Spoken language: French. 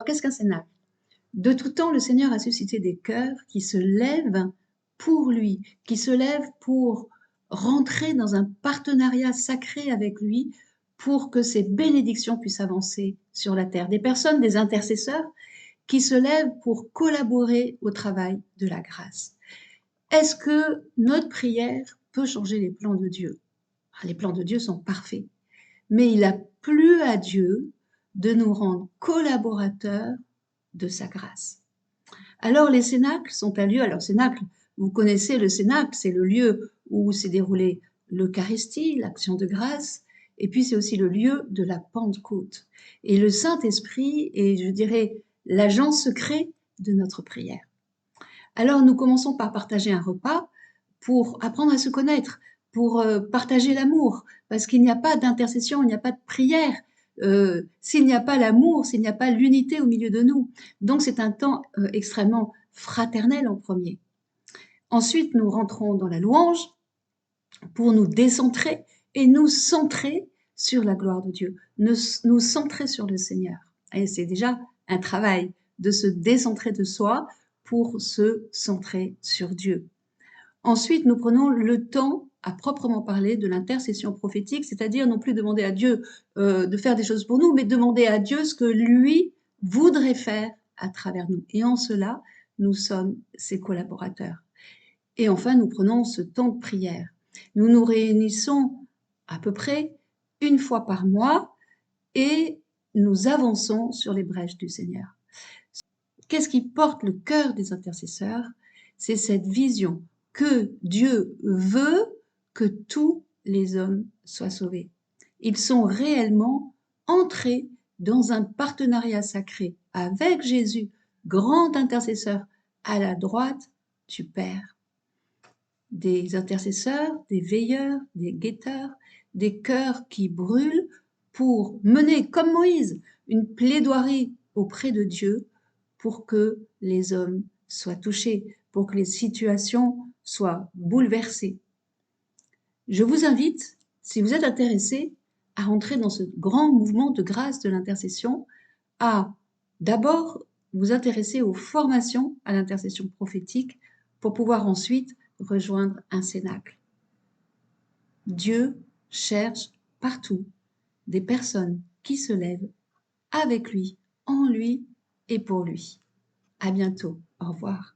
Qu'est-ce qu'un cénacle? De tout temps, le Seigneur a suscité des cœurs qui se lèvent pour lui, qui se lèvent pour rentrer dans un partenariat sacré avec lui, pour que ses bénédictions puissent avancer sur la terre. Des personnes, des intercesseurs, qui se lèvent pour collaborer au travail de la grâce. Est-ce que notre prière peut changer les plans de Dieu? Les plans de Dieu sont parfaits, mais il a plu à Dieu de nous rendre collaborateurs de sa grâce. Alors les cénacles sont un lieu, alors cénacle, vous connaissez le cénacle, c'est le lieu où s'est déroulée l'Eucharistie, l'action de grâce, et puis c'est aussi le lieu de la Pentecôte. Et le Saint-Esprit est, je dirais, l'agent secret de notre prière. Alors nous commençons par partager un repas pour apprendre à se connaître, pour partager l'amour, parce qu'il n'y a pas d'intercession, il n'y a pas de prière s'il n'y a pas l'amour, s'il n'y a pas l'unité au milieu de nous. Donc c'est un temps extrêmement fraternel en premier. Ensuite, nous rentrons dans la louange pour nous décentrer et nous centrer sur la gloire de Dieu, nous centrer sur le Seigneur. Et c'est déjà un travail de se décentrer de soi pour se centrer sur Dieu. Ensuite, nous prenons le temps à proprement parler de l'intercession prophétique, c'est-à-dire non plus demander à Dieu de faire des choses pour nous, mais demander à Dieu ce que lui voudrait faire à travers nous. Et en cela, nous sommes ses collaborateurs. Et enfin, nous prenons ce temps de prière. Nous nous réunissons à peu près une fois par mois et nous avançons sur les brèches du Seigneur. Qu'est-ce qui porte le cœur des intercesseurs? C'est cette vision que Dieu veut que tous les hommes soient sauvés. Ils sont réellement entrés dans un partenariat sacré avec Jésus, grand intercesseur, à la droite du Père. Des intercesseurs, des veilleurs, des guetteurs, des cœurs qui brûlent pour mener, comme Moïse, une plaidoirie auprès de Dieu pour que les hommes soient touchés, pour que les situations soient bouleversées. Je vous invite, si vous êtes intéressé, à rentrer dans ce grand mouvement de grâce de l'intercession, à d'abord vous intéresser aux formations à l'intercession prophétique pour pouvoir ensuite rejoindre un cénacle. Dieu cherche partout des personnes qui se lèvent avec lui, en lui et pour lui. À bientôt. Au revoir.